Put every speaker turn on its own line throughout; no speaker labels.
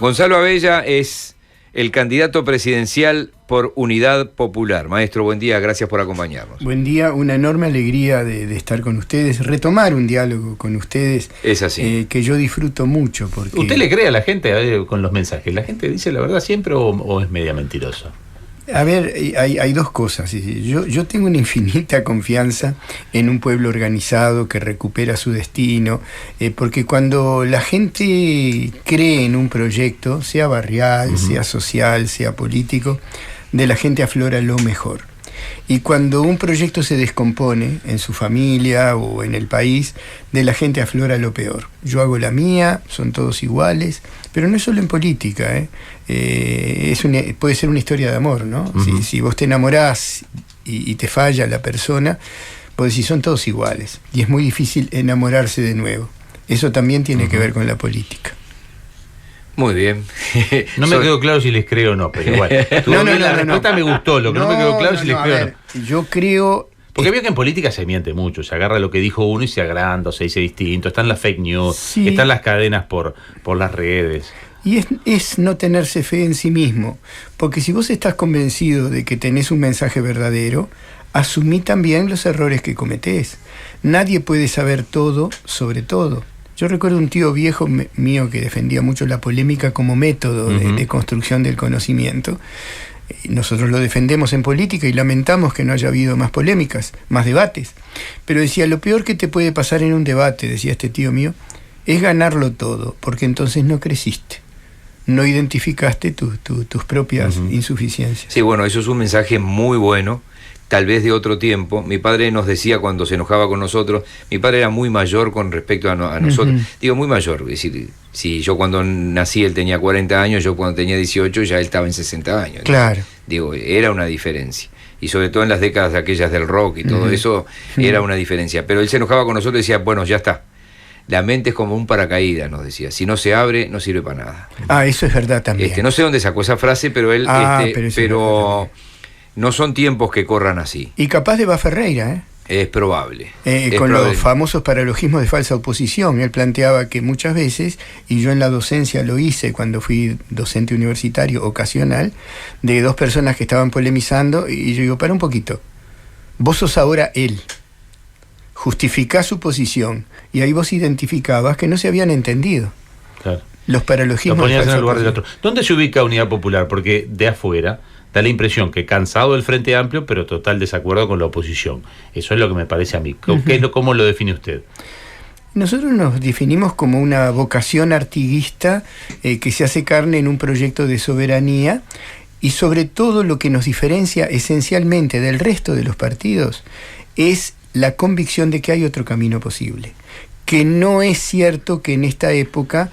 Gonzalo Abella es el candidato presidencial por Unidad Popular. Maestro, buen día, gracias por acompañarnos.
Buen día, una enorme alegría de estar con ustedes, retomar un diálogo con ustedes.
Es así.
Que yo disfruto mucho. Porque...
¿Usted le cree a la gente con los mensajes? ¿La gente dice la verdad siempre o es media mentirosa?
A ver, hay dos cosas. Yo tengo una infinita confianza en un pueblo organizado que recupera su destino, porque cuando la gente cree en un proyecto, sea barrial, sea social, sea político, de la gente aflora lo mejor. Y cuando un proyecto se descompone en su familia o en el país, de la gente aflora lo peor. Yo hago la mía, son todos iguales, pero no es solo en política, puede ser una historia de amor, ¿no? Si vos te enamorás y te falla la persona, pues si son todos iguales. Y es muy difícil enamorarse de nuevo. Eso también tiene que ver con la política.
Muy bien.
No me quedó claro si les creo o no, pero igual. La respuesta me gustó, lo que no me quedó claro si les creo o no.
Yo creo...
Porque veo que en política se miente mucho, se agarra lo que dijo uno y se agranda, o se dice distinto, están las fake news, sí, están las cadenas por las redes.
Y es no tenerse fe en sí mismo, porque si vos estás convencido de que tenés un mensaje verdadero, asumí también los errores que cometés. Nadie puede saber todo sobre todo. Yo recuerdo un tío viejo mío que defendía mucho la polémica como método de construcción del conocimiento. Nosotros lo defendemos en política y lamentamos que no haya habido más polémicas, más debates. Pero decía, lo peor que te puede pasar en un debate, decía este tío mío, es ganarlo todo, porque entonces no creciste. No identificaste tus propias insuficiencias.
Sí, bueno, eso es un mensaje muy bueno, tal vez de otro tiempo. Mi padre nos decía cuando se enojaba con nosotros, mi padre era muy mayor con respecto a nosotros, digo muy mayor, es decir, si yo cuando nací él tenía 40 años, yo cuando tenía 18 ya él estaba en 60 años.
Claro.
Digo, era una diferencia. Y sobre todo en las décadas aquellas del rock y todo eso, era una diferencia. Pero él se enojaba con nosotros y decía, bueno, ya está. La mente es como un paracaídas, nos decía. Si no se abre, no sirve para nada.
Ah, eso es verdad también.
No sé dónde sacó esa frase, pero él... pero no son tiempos que corran así.
Y capaz de Ferreira, ¿eh?
Es probable.
Con los famosos paralogismos de falsa oposición. Él planteaba que muchas veces, y yo en la docencia lo hice cuando fui docente universitario ocasional, de dos personas que estaban polemizando, y yo digo, para un poquito, vos sos ahora él. Justificás su posición, y ahí vos identificabas que no se habían entendido. Claro. Los paralogismos.
Lo ponías en el lugar del otro. ¿Dónde se ubica Unidad Popular? Porque de afuera da la impresión que cansado del Frente Amplio, pero total desacuerdo con la oposición. Eso es lo que me parece a mí. ¿Cómo lo define usted?
Nosotros nos definimos como una vocación artiguista que se hace carne en un proyecto de soberanía, y sobre todo lo que nos diferencia esencialmente del resto de los partidos es la convicción de que hay otro camino posible. Que no es cierto que en esta época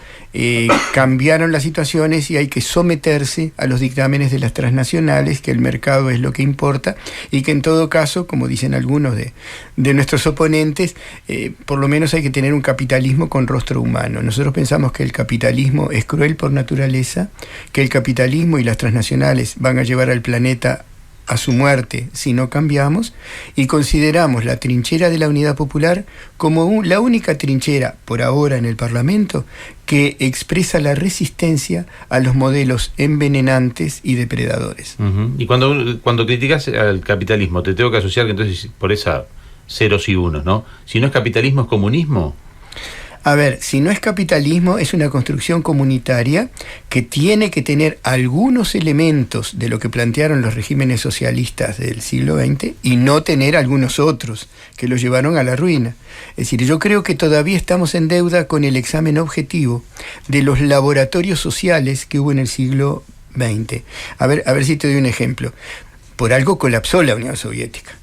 cambiaron las situaciones y hay que someterse a los dictámenes de las transnacionales, que el mercado es lo que importa, y que en todo caso, como dicen algunos de nuestros oponentes, por lo menos hay que tener un capitalismo con rostro humano. Nosotros pensamos que el capitalismo es cruel por naturaleza, que el capitalismo y las transnacionales van a llevar al planeta a su muerte si no cambiamos, y consideramos la trinchera de la Unidad Popular como la única trinchera, por ahora en el Parlamento, que expresa la resistencia a los modelos envenenantes y depredadores.
Y cuando criticas al capitalismo, te tengo que asociar que entonces por esa ceros y unos, ¿no? Si no es capitalismo, ¿es comunismo?
A ver, si no es capitalismo, es una construcción comunitaria que tiene que tener algunos elementos de lo que plantearon los regímenes socialistas del siglo XX y no tener algunos otros que lo llevaron a la ruina. Es decir, yo creo que todavía estamos en deuda con el examen objetivo de los laboratorios sociales que hubo en el siglo XX. A ver si te doy un ejemplo. Por algo colapsó la Unión Soviética.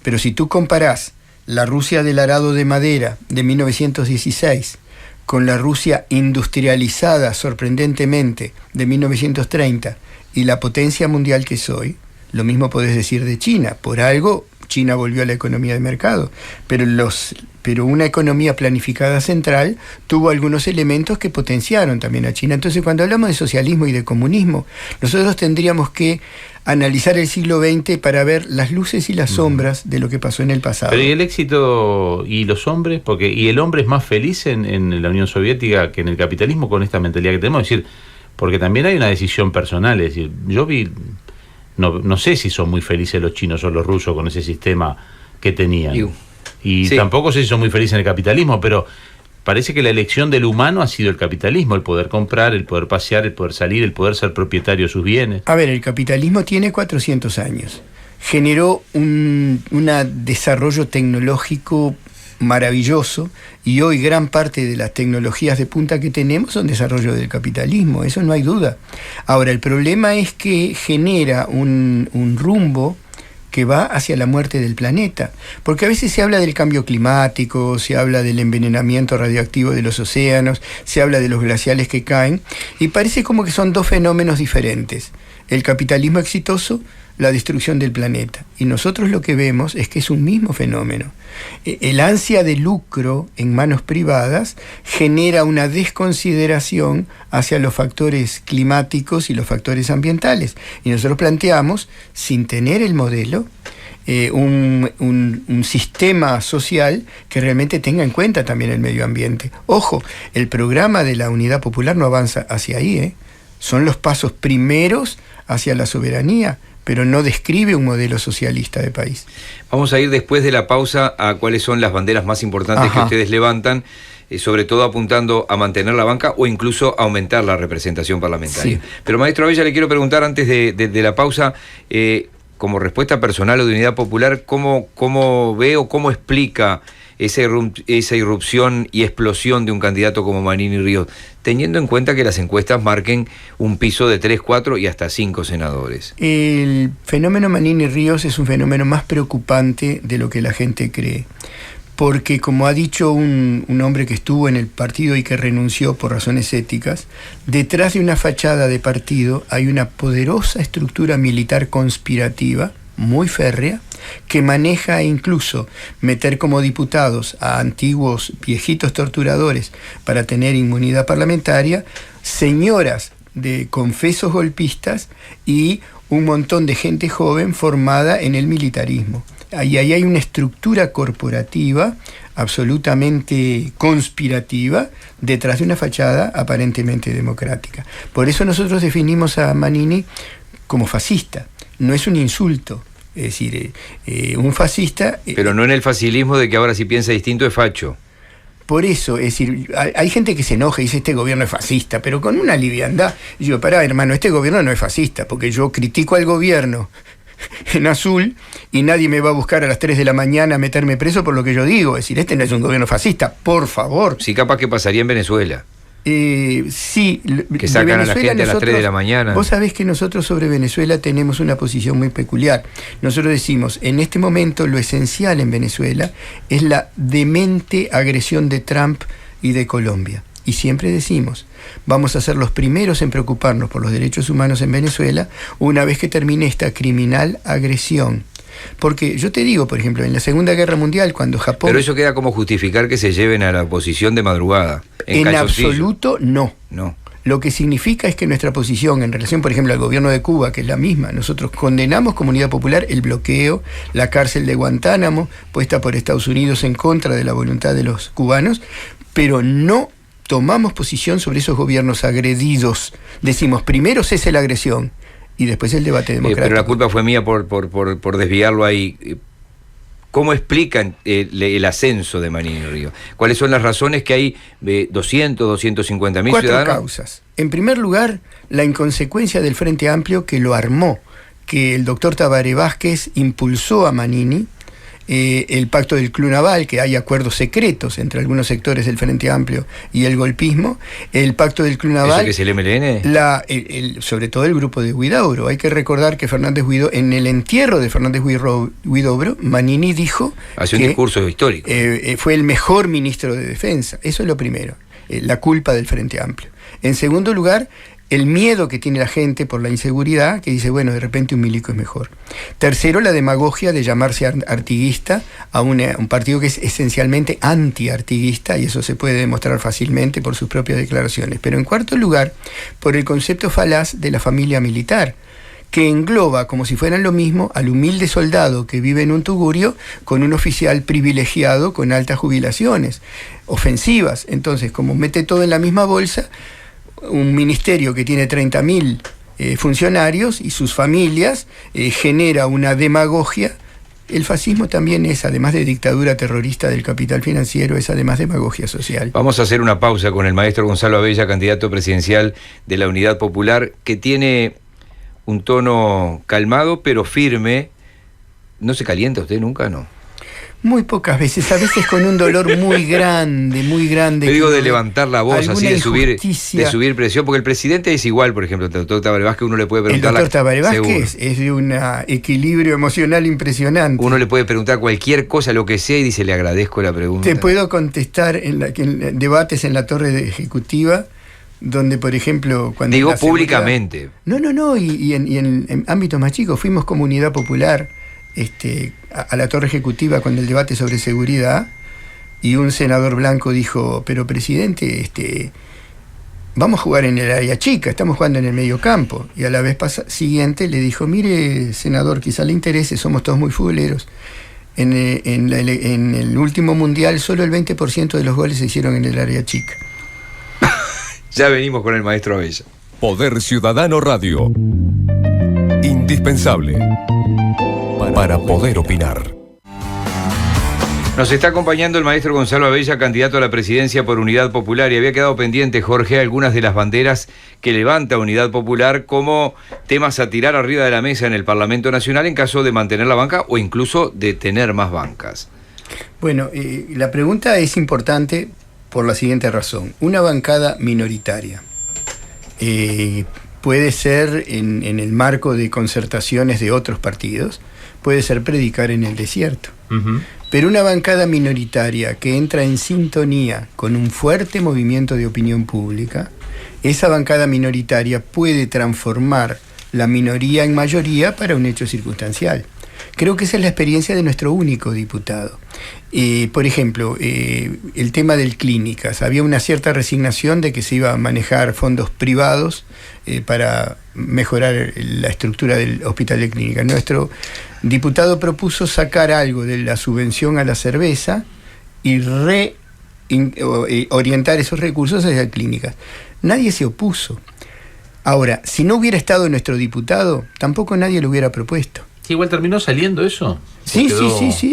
Pero si tú comparás la Rusia del arado de madera de 1916 con la Rusia industrializada sorprendentemente de 1930 y la potencia mundial que es hoy, lo mismo podés decir de China. Por algo China volvió a la economía de mercado, pero una economía planificada central tuvo algunos elementos que potenciaron también a China. Entonces, cuando hablamos de socialismo y de comunismo, nosotros tendríamos que analizar el siglo XX para ver las luces y las sombras de lo que pasó en el pasado.
Pero ¿y el éxito y los hombres? ¿Y el hombre es más feliz en la Unión Soviética que en el capitalismo con esta mentalidad que tenemos? Es decir, porque también hay una decisión personal. Es decir, yo vi, no sé si son muy felices los chinos o los rusos con ese sistema que tenían. Y sí, tampoco sé si son muy felices en el capitalismo, pero parece que la elección del humano ha sido el capitalismo, el poder comprar, el poder pasear, el poder salir, el poder ser propietario de sus bienes.
A ver, el capitalismo tiene 400 años. Generó un desarrollo tecnológico maravilloso, y hoy gran parte de las tecnologías de punta que tenemos son desarrollo del capitalismo, eso no hay duda. Ahora, el problema es que genera un rumbo que va hacia la muerte del planeta, porque a veces se habla del cambio climático, se habla del envenenamiento radioactivo de los océanos, se habla de los glaciales que caen, y parece como que son dos fenómenos diferentes: el capitalismo exitoso, la destrucción del planeta. Y nosotros lo que vemos es que es un mismo fenómeno. El ansia de lucro en manos privadas genera una desconsideración hacia los factores climáticos y los factores ambientales. Y nosotros planteamos, sin tener el modelo, un sistema social que realmente tenga en cuenta también el medio ambiente. Ojo, el programa de la Unidad Popular no avanza hacia ahí, Son los pasos primeros hacia la soberanía, pero no describe un modelo socialista de país.
Vamos a ir después de la pausa a cuáles son las banderas más importantes que ustedes levantan, sobre todo apuntando a mantener la banca o incluso a aumentar la representación parlamentaria. Sí. Pero maestro Abella, le quiero preguntar antes de la pausa, como respuesta personal o de Unidad Popular, ¿cómo ve o cómo explica esa irrupción y explosión de un candidato como Manini Ríos, teniendo en cuenta que las encuestas marquen un piso de 3, 4 y hasta 5 senadores?
El fenómeno Manini Ríos es un fenómeno más preocupante de lo que la gente cree, porque como ha dicho un hombre que estuvo en el partido y que renunció por razones éticas, detrás de una fachada de partido hay una poderosa estructura militar conspirativa, muy férrea, que maneja incluso meter como diputados a antiguos viejitos torturadores para tener inmunidad parlamentaria, señoras de confesos golpistas y un montón de gente joven formada en el militarismo. Ahí hay una estructura corporativa absolutamente conspirativa detrás de una fachada aparentemente democrática. Por eso nosotros definimos a Manini como fascista. No es un insulto. Es decir, un fascista...
Pero no en el facilismo de que ahora si piensa distinto es facho.
Por eso, es decir, hay gente que se enoja y dice este gobierno es fascista, pero con una liviandad. Y yo, pará, hermano, este gobierno no es fascista, porque yo critico al gobierno en azul y nadie me va a buscar a las 3 de la mañana a meterme preso por lo que yo digo. Es decir, este no es un gobierno fascista, por favor.
Sí, capaz que pasaría en Venezuela.
Sí,
que sacan a la gente a las 3 de la mañana.
Vos sabés que nosotros sobre Venezuela tenemos una posición muy peculiar. Nosotros decimos, en este momento lo esencial en Venezuela es la demente agresión de Trump y de Colombia. Y siempre decimos, vamos a ser los primeros en preocuparnos por los derechos humanos en Venezuela una vez que termine esta criminal agresión. Porque yo te digo, por ejemplo, en la Segunda Guerra Mundial, cuando Japón...
Pero eso queda como justificar que se lleven a la oposición de madrugada.
En absoluto no. Lo que significa es que nuestra posición en relación, por ejemplo, al gobierno de Cuba, que es la misma, nosotros condenamos como Unidad Popular el bloqueo, la cárcel de Guantánamo, puesta por Estados Unidos en contra de la voluntad de los cubanos, pero no tomamos posición sobre esos gobiernos agredidos. Decimos, primero cese la agresión y después el debate democrático.
Pero la culpa fue mía por desviarlo ahí. ¿Cómo explican el ascenso de Manini Ríos? ¿Cuáles son las razones que hay 250.000 ciudadanos?
4 causas. En primer lugar, la inconsecuencia del Frente Amplio que lo armó, que el doctor Tabaré Vázquez impulsó a Manini, el pacto del Club Naval, que hay acuerdos secretos entre algunos sectores del Frente Amplio y el golpismo, el pacto del Club Naval...
¿Eso que es el MLN?
Sobre todo el grupo de Huidobro. Hay que recordar que en el entierro de Fernández Huidobro, Manini dijo...
Hace un discurso histórico.
Fue el mejor ministro de Defensa. Eso es lo primero, la culpa del Frente Amplio. En segundo lugar, el miedo que tiene la gente por la inseguridad, que dice, bueno, de repente un milico es mejor. Tercero, la demagogia de llamarse artiguista a un partido que es esencialmente anti-artiguista, y eso se puede demostrar fácilmente por sus propias declaraciones. Pero en cuarto lugar, por el concepto falaz de la familia militar, que engloba, como si fueran lo mismo, al humilde soldado que vive en un tugurio con un oficial privilegiado con altas jubilaciones, ofensivas. Entonces, como mete todo en la misma bolsa, un ministerio que tiene 30.000 funcionarios y sus familias, genera una demagogia. El fascismo también es, además de dictadura terrorista del capital financiero, es además demagogia social.
Vamos a hacer una pausa con el maestro Gonzalo Abella, candidato presidencial de la Unidad Popular, que tiene un tono calmado pero firme. ¿No se calienta usted nunca, no?
Muy pocas veces, a veces con un dolor muy grande, muy grande.
Yo digo de levantar la voz, así de subir presión, porque el presidente es igual, por ejemplo, el doctor Tabaré Vázquez, uno le puede preguntar...
El doctor Tabaré Vázquez es de un equilibrio emocional impresionante.
Uno le puede preguntar cualquier cosa, lo que sea, y dice, le agradezco la pregunta.
Te puedo contestar en debates en la torre ejecutiva, donde, por ejemplo... cuando
digo públicamente.
No, y en ámbitos más chicos, fuimos Comunidad Popular... a la torre ejecutiva con el debate sobre seguridad, y un senador blanco dijo, pero presidente, vamos a jugar en el área chica, estamos jugando en el medio campo. Y a la vez siguiente le dijo, mire senador, quizá le interese, somos todos muy futboleros, en el último mundial solo el 20% de los goles se hicieron en el área chica.
Ya venimos con el maestro Abella.
Poder Ciudadano Radio, indispensable para poder opinar.
Nos está acompañando el maestro Gonzalo Abella, candidato a la presidencia por Unidad Popular, y había quedado pendiente, Jorge, algunas de las banderas que levanta Unidad Popular como temas a tirar arriba de la mesa en el Parlamento Nacional en caso de mantener la banca o incluso de tener más bancas.
Bueno, la pregunta es importante por la siguiente razón. Una bancada minoritaria puede ser en el marco de concertaciones de otros partidos, puede ser predicar en el desierto. Uh-huh. Pero una bancada minoritaria que entra en sintonía con un fuerte movimiento de opinión pública, esa bancada minoritaria puede transformar la minoría en mayoría para un hecho circunstancial. Creo que esa es la experiencia de nuestro único diputado. Por ejemplo, el tema del clínicas. Había una cierta resignación de que se iba a manejar fondos privados para mejorar la estructura del hospital de clínicas. Nuestro diputado propuso sacar algo de la subvención a la cerveza y orientar esos recursos hacia clínicas. Nadie se opuso. Ahora, si no hubiera estado nuestro diputado, tampoco nadie lo hubiera propuesto.
Igual terminó saliendo eso.
Sí,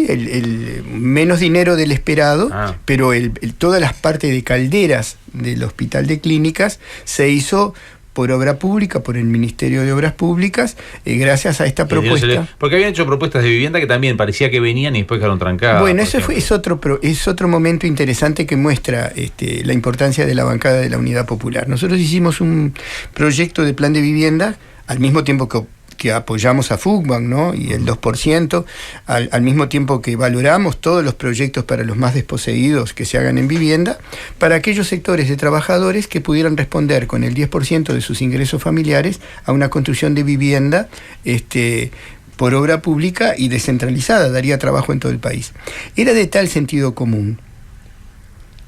el menos dinero del esperado, pero todas las partes de calderas del hospital de clínicas se hizo por obra pública, por el Ministerio de Obras Públicas, gracias a esta propuesta.
Porque habían hecho propuestas de vivienda que también parecía que venían y después quedaron trancadas.
Bueno, es otro momento interesante que muestra la importancia de la bancada de la Unidad Popular. Nosotros hicimos un proyecto de plan de vivienda al mismo tiempo que apoyamos a Fugbank, ¿no? Y el 2%, al mismo tiempo que valoramos todos los proyectos para los más desposeídos que se hagan en vivienda, para aquellos sectores de trabajadores que pudieran responder con el 10% de sus ingresos familiares a una construcción de vivienda por obra pública y descentralizada, daría trabajo en todo el país. Era de tal sentido común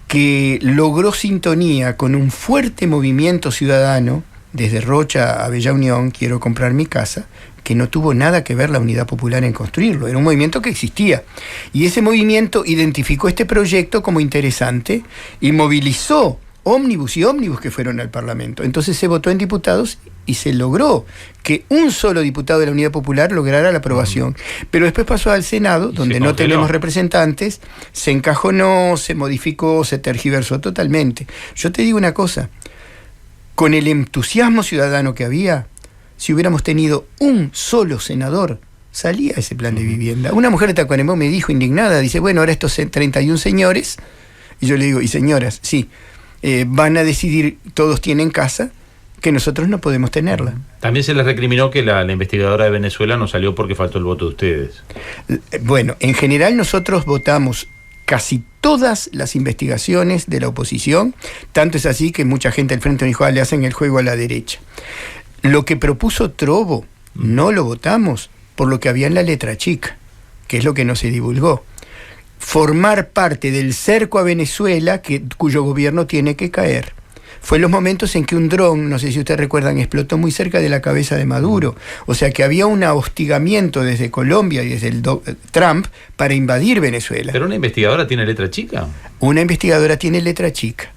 que logró sintonía con un fuerte movimiento ciudadano desde Rocha a Bella Unión, quiero comprar mi casa, que no tuvo nada que ver la Unidad Popular en construirlo. Era un movimiento que existía. Y ese movimiento identificó este proyecto como interesante y movilizó ómnibus y ómnibus que fueron al Parlamento. Entonces se votó en diputados y se logró que un solo diputado de la Unidad Popular lograra la aprobación. Pero después pasó al Senado, donde no tenemos representantes, se encajonó, se modificó, se tergiversó totalmente. Yo te digo una cosa, con el entusiasmo ciudadano que había, si hubiéramos tenido un solo senador, salía ese plan de vivienda. Una mujer de Tacuarembó me dijo indignada, dice, bueno, ahora estos 31 señores, y yo le digo, y señoras, sí, van a decidir, todos tienen casa, que nosotros no podemos tenerla.
También se les recriminó que la investigadora de Venezuela no salió porque faltó el voto de ustedes.
Bueno, en general nosotros votamos casi todas las investigaciones de la oposición, tanto es así que mucha gente del Frente Unificado le hacen el juego a la derecha. Lo que propuso Trovo no lo votamos por lo que había en la letra chica, que es lo que no se divulgó. Formar parte del cerco a Venezuela cuyo gobierno tiene que caer. Fue en los momentos en que un dron, no sé si ustedes recuerdan, explotó muy cerca de la cabeza de Maduro. O sea que había un hostigamiento desde Colombia y desde Trump para invadir Venezuela.
¿Pero una investigadora tiene letra chica?
Una investigadora tiene letra chica.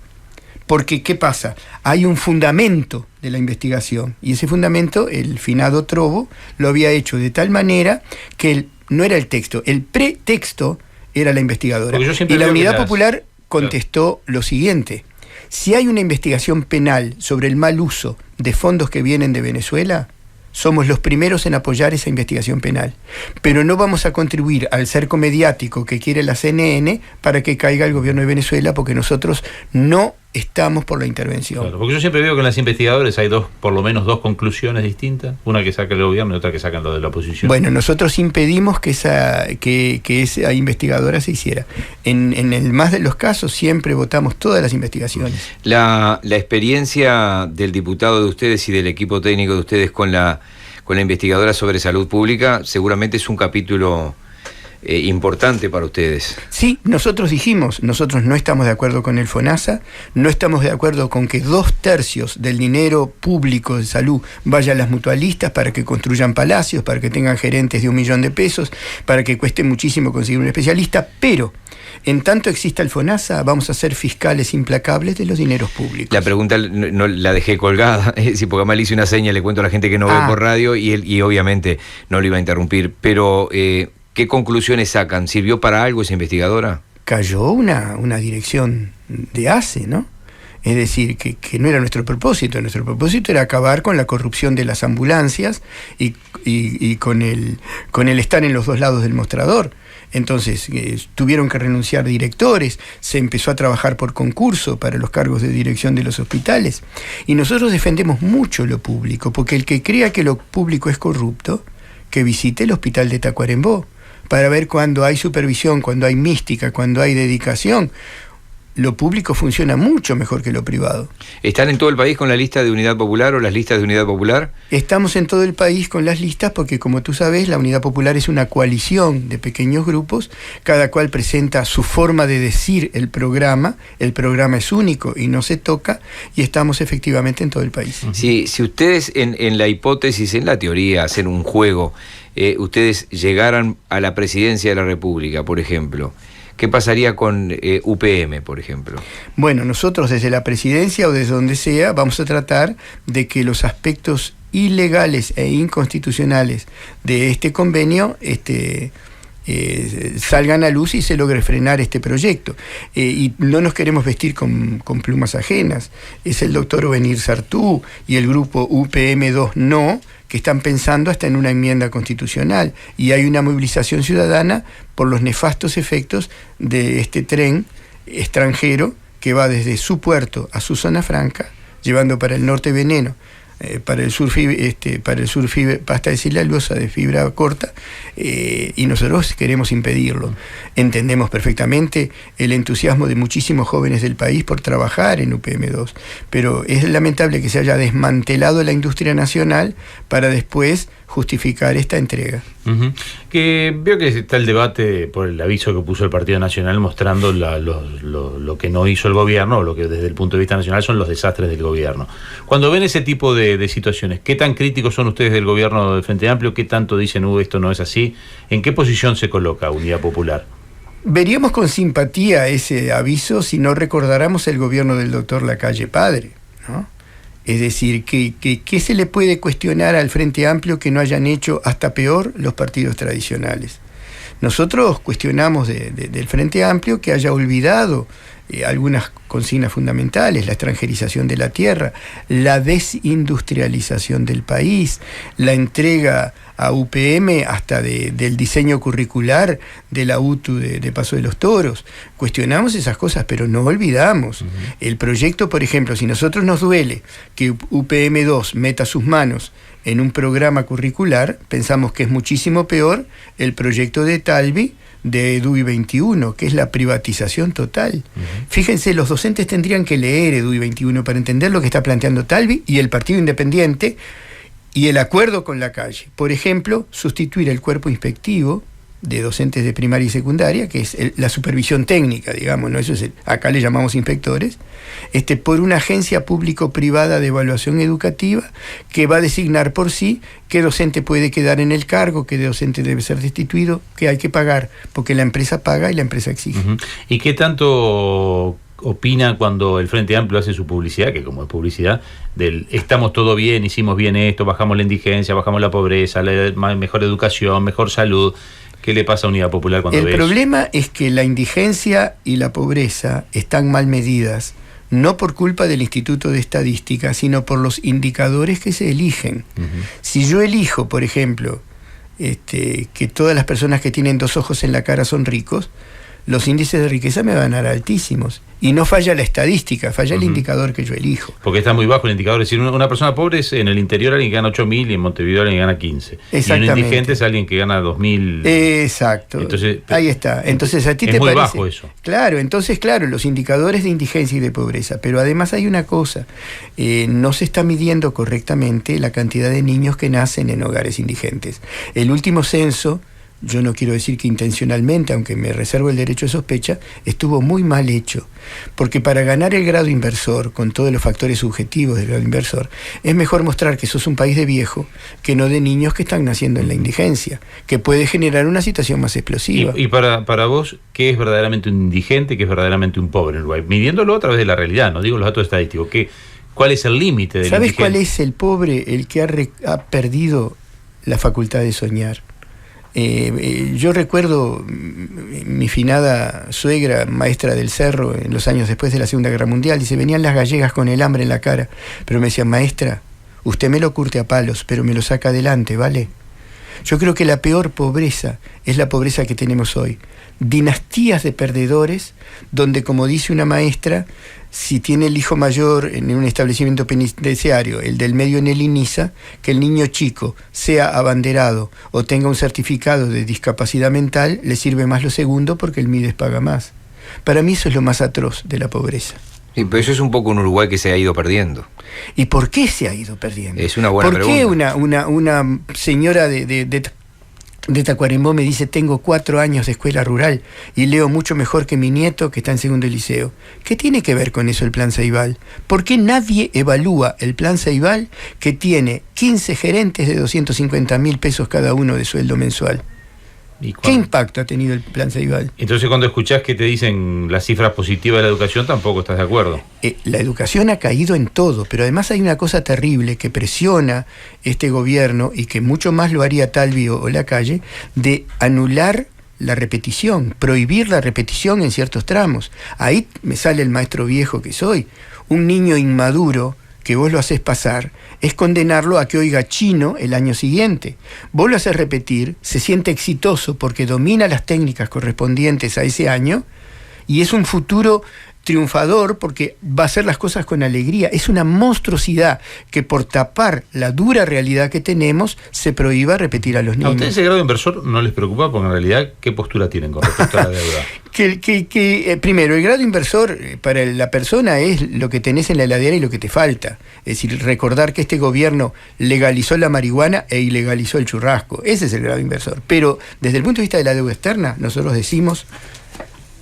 Porque, ¿qué pasa? Hay un fundamento de la investigación, y ese fundamento, el finado Trobo, lo había hecho de tal manera que no era el texto, el pretexto era la investigadora. Y la Unidad Popular contestó lo siguiente: si hay una investigación penal sobre el mal uso de fondos que vienen de Venezuela, somos los primeros en apoyar esa investigación penal. Pero no vamos a contribuir al cerco mediático que quiere la CNN para que caiga el gobierno de Venezuela, porque nosotros no estamos por la intervención.
Claro, porque yo siempre veo que en las investigadores hay por lo menos dos conclusiones distintas, una que saca el gobierno y otra que sacan los de la oposición.
Bueno, nosotros impedimos que esa investigadora se hiciera. En el más de los casos siempre votamos todas las investigaciones.
La experiencia del diputado de ustedes y del equipo técnico de ustedes con la investigadora sobre salud pública seguramente es un capítulo importante para ustedes.
Sí, nosotros dijimos, nosotros no estamos de acuerdo con el FONASA, no estamos de acuerdo con que 2/3 del dinero público de salud vaya a las mutualistas para que construyan palacios, para que tengan gerentes de $1 millón, para que cueste muchísimo conseguir un especialista, pero en tanto exista el FONASA, vamos a ser fiscales implacables de los dineros públicos.
La pregunta no la dejé colgada, porque además le hice una seña, le cuento a la gente que no ve por radio y obviamente no lo iba a interrumpir, pero ¿qué conclusiones sacan? ¿Sirvió para algo esa investigadora?
Cayó una dirección de ACE, ¿no? Es decir, que no era nuestro propósito. Nuestro propósito era acabar con la corrupción de las ambulancias y con el estar en los dos lados del mostrador. Entonces tuvieron que renunciar directores, se empezó a trabajar por concurso para los cargos de dirección de los hospitales. Y nosotros defendemos mucho lo público, porque el que crea que lo público es corrupto, que visite el hospital de Tacuarembó, para ver cuando hay supervisión, cuando hay mística, cuando hay dedicación. Lo público funciona mucho mejor que lo privado.
¿Están en todo el país con la lista de Unidad Popular o las listas de Unidad Popular?
Estamos en todo el país con las listas porque, como tú sabes, la Unidad Popular es una coalición de pequeños grupos, cada cual presenta su forma de decir el programa es único y no se toca, y estamos efectivamente en todo el país.
Si ustedes en la hipótesis, en la teoría, hacen un juego, ustedes llegaran a la presidencia de la República, por ejemplo, ¿qué pasaría con UPM, por ejemplo?
Bueno, nosotros desde la presidencia o desde donde sea vamos a tratar de que los aspectos ilegales e inconstitucionales de este convenio salgan a luz y se logre frenar este proyecto. Y no nos queremos vestir con plumas ajenas. Es el doctor Ovenir Sartú y el grupo UPM2 No, que están pensando hasta en una enmienda constitucional, y hay una movilización ciudadana por los nefastos efectos de este tren extranjero que va desde su puerto a su zona franca, llevando para el norte veneno, para el sur pasta de celulosa de fibra corta, y nosotros queremos impedirlo. Entendemos perfectamente el entusiasmo de muchísimos jóvenes del país por trabajar en UPM2, pero es lamentable que se haya desmantelado la industria nacional para después justificar esta entrega.
Que veo que está el debate por el aviso que puso el Partido Nacional mostrando lo que no hizo el gobierno, o lo que desde el punto de vista nacional son los desastres del gobierno. Cuando ven ese tipo de situaciones, ¿qué tan críticos son ustedes del gobierno del Frente Amplio? ¿Qué tanto dicen, esto no es así? ¿En qué posición se coloca Unidad Popular?
Veríamos con simpatía ese aviso si no recordáramos el gobierno del doctor Lacalle Padre, ¿no? Es decir, ¿qué se le puede cuestionar al Frente Amplio que no hayan hecho hasta peor los partidos tradicionales? Nosotros cuestionamos del Frente Amplio que haya olvidado algunas consignas fundamentales: la extranjerización de la tierra, la desindustrialización del país, la entrega a UPM hasta del diseño curricular de la UTU de Paso de los Toros. Cuestionamos esas cosas, pero no olvidamos. El proyecto, por ejemplo, si nosotros nos duele que UPM2 meta sus manos en un programa curricular, pensamos que es muchísimo peor el proyecto de Talvi de EDUI 21, que es la privatización total. Fíjense, los docentes tendrían que leer EDUI 21 para entender lo que está planteando Talvi y el Partido Independiente y el acuerdo con la calle. Por ejemplo, sustituir el cuerpo inspectivo de docentes de primaria y secundaria, que es la supervisión técnica, digamos, ¿no? Eso es acá le llamamos inspectores, por una agencia público-privada de evaluación educativa que va a designar por sí qué docente puede quedar en el cargo, qué docente debe ser destituido, qué hay que pagar, porque la empresa paga y la empresa exige.
¿Y qué tanto opina cuando el Frente Amplio hace su publicidad, que como es publicidad, del estamos todo bien, hicimos bien esto, bajamos la indigencia, bajamos la pobreza, mejor educación, mejor salud? ¿Qué le pasa a Unidad Popular cuando ve eso?
El problema es que la indigencia y la pobreza están mal medidas, no por culpa del Instituto de Estadística, sino por los indicadores que se eligen. Si yo elijo, por ejemplo, que todas las personas que tienen 2 ojos en la cara son ricos, los índices de riqueza me van a dar altísimos. Y no falla la estadística, falla el indicador que yo elijo.
Porque está muy bajo el indicador. Es decir, una persona pobre es en el interior alguien que gana 8.000 y en Montevideo alguien que gana 15. Y un indigente es alguien que gana 2.000.
Exacto. Entonces, ahí está. Entonces a ti te parece.
Es muy bajo eso.
Claro, entonces, claro, los indicadores de indigencia y de pobreza. Pero además hay una cosa. No se está midiendo correctamente la cantidad de niños que nacen en hogares indigentes. El último censo, yo no quiero decir que intencionalmente, aunque me reservo el derecho de sospecha, estuvo muy mal hecho. Porque para ganar el grado inversor, con todos los factores subjetivos del grado inversor, es mejor mostrar que sos un país de viejo que no de niños que están naciendo en la indigencia, que puede generar una situación más explosiva.
Y para vos, ¿qué es verdaderamente un indigente y qué es verdaderamente un pobre en Uruguay? Midiéndolo a través de la realidad, no digo los datos estadísticos. ¿Cuál es el límite del indigente?
¿Sabes cuál es el pobre? El que ha perdido la facultad de soñar. Yo recuerdo mi finada suegra, maestra del Cerro, en los años después de la Segunda Guerra Mundial, dice, venían las gallegas con el hambre en la cara, pero me decían, maestra, usted me lo curte a palos, pero me lo saca adelante, ¿vale? Yo creo que la peor pobreza es la pobreza que tenemos hoy. Dinastías de perdedores, donde, como dice una maestra, si tiene el hijo mayor en un establecimiento penitenciario, el del medio en el INISA, que el niño chico sea abanderado o tenga un certificado de discapacidad mental, le sirve más lo segundo porque el MIDES paga más. Para mí eso es lo más atroz de la pobreza.
Sí, pero eso es un poco un Uruguay que se ha ido perdiendo.
¿Y por qué se ha ido perdiendo?
Es una buena pregunta.
¿Por qué una señora de Tacuarembó me dice, tengo 4 años de escuela rural y leo mucho mejor que mi nieto que está en segundo liceo? ¿Qué tiene que ver con eso el Plan Ceibal? ¿Por qué nadie evalúa el Plan Ceibal que tiene 15 gerentes de 250.000 pesos cada uno de sueldo mensual? ¿Qué impacto ha tenido el Plan Ceibal?
Entonces, cuando escuchás que te dicen las cifras positivas de la educación, tampoco estás de acuerdo.
La educación ha caído en todo, pero además hay una cosa terrible que presiona este gobierno y que mucho más lo haría Talvi o Lacalle, de anular la repetición, prohibir la repetición en ciertos tramos. Ahí me sale el maestro viejo que soy. Un niño inmaduro que vos lo haces pasar, es condenarlo a que oiga chino el año siguiente. Vos lo haces repetir, se siente exitoso porque domina las técnicas correspondientes a ese año y es un futuro triunfador porque va a hacer las cosas con alegría. Es una monstruosidad que por tapar la dura realidad que tenemos se prohíba repetir a los niños.
¿A ustedes ese grado inversor no les preocupa? Porque en realidad, ¿qué postura tienen con respecto a la deuda?
Primero, el grado inversor para la persona es lo que tenés en la heladera y lo que te falta. Es decir, recordar que este gobierno legalizó la marihuana e ilegalizó el churrasco. Ese es el grado inversor. Pero desde el punto de vista de la deuda externa, nosotros decimos,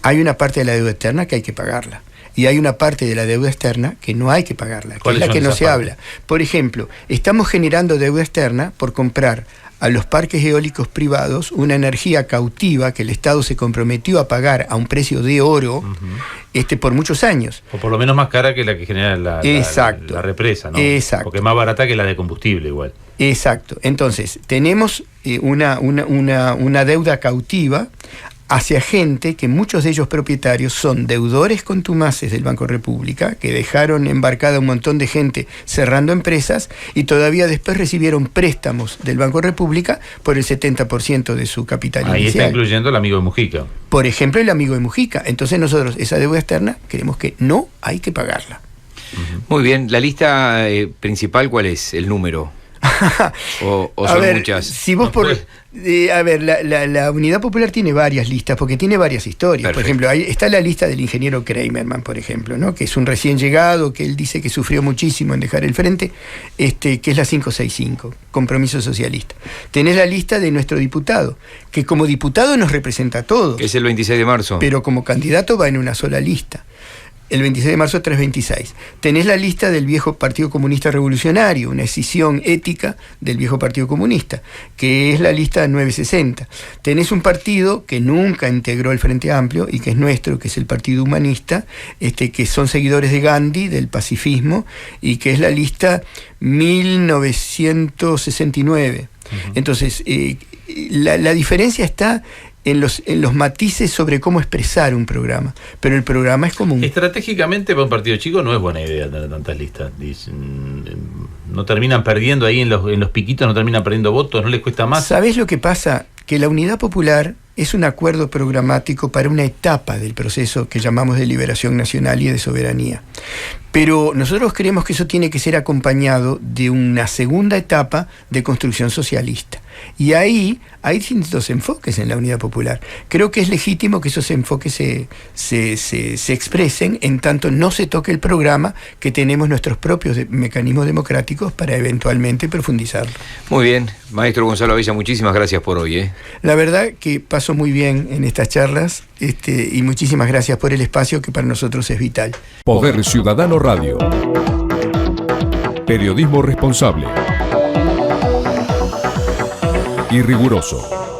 hay una parte de la deuda externa que hay que pagarla. Y hay una parte de la deuda externa que no hay que pagarla, que es la que no se habla. Por ejemplo, estamos generando deuda externa por comprar a los parques eólicos privados una energía cautiva que el Estado se comprometió a pagar a un precio de oro por muchos años.
O por lo menos más cara que la que genera la represa, ¿no?
Exacto.
Porque es más barata que la de combustible igual.
Exacto. Entonces, tenemos una deuda cautiva hacia gente que muchos de ellos propietarios son deudores contumaces del Banco República, que dejaron embarcada un montón de gente cerrando empresas y todavía después recibieron préstamos del Banco República por el 70% de su capital inicial.
Ahí está incluyendo el amigo de Mujica.
Por ejemplo, el amigo de Mujica. Entonces nosotros, esa deuda externa, creemos que no hay que pagarla.
Muy bien, la lista principal, ¿cuál es? ¿El número? ¿O son muchas?
Si vos la Unidad Popular tiene varias listas, porque tiene varias historias. Perfecto. Por ejemplo, ahí está la lista del ingeniero Kramerman, por ejemplo, ¿no? Que es un recién llegado, que él dice que sufrió muchísimo en dejar el frente, que es la 565, Compromiso Socialista. Tenés la lista de nuestro diputado, que como diputado nos representa a todos.
Es el 26 de marzo.
Pero como candidato va en una sola lista. el 26 de marzo 326. Tenés la lista del viejo Partido Comunista Revolucionario, una escisión ética del viejo Partido Comunista, que es la lista 960. Tenés un partido que nunca integró el Frente Amplio y que es nuestro, que es el Partido Humanista, que son seguidores de Gandhi, del pacifismo, y que es la lista 1969. Entonces, la diferencia está en los matices sobre cómo expresar un programa, pero el programa es común.
Estratégicamente para un partido chico no es buena idea tener tantas listas. No terminan perdiendo ahí en los piquitos, no terminan perdiendo votos, no les cuesta más.
¿Sabés lo que pasa? Que la Unidad Popular es un acuerdo programático para una etapa del proceso que llamamos de liberación nacional y de soberanía. Pero nosotros creemos que eso tiene que ser acompañado de una segunda etapa de construcción socialista. Y ahí hay distintos enfoques en la Unidad Popular. Creo que es legítimo que esos enfoques se expresen en tanto no se toque el programa, que tenemos nuestros propios mecanismos democráticos para eventualmente profundizarlo.
Muy bien, maestro Gonzalo Abella, muchísimas gracias por hoy.
La verdad que paso muy bien en estas charlas, y muchísimas gracias por el espacio, que para nosotros es vital.
Poder Ciudadano Radio. Periodismo responsable y riguroso.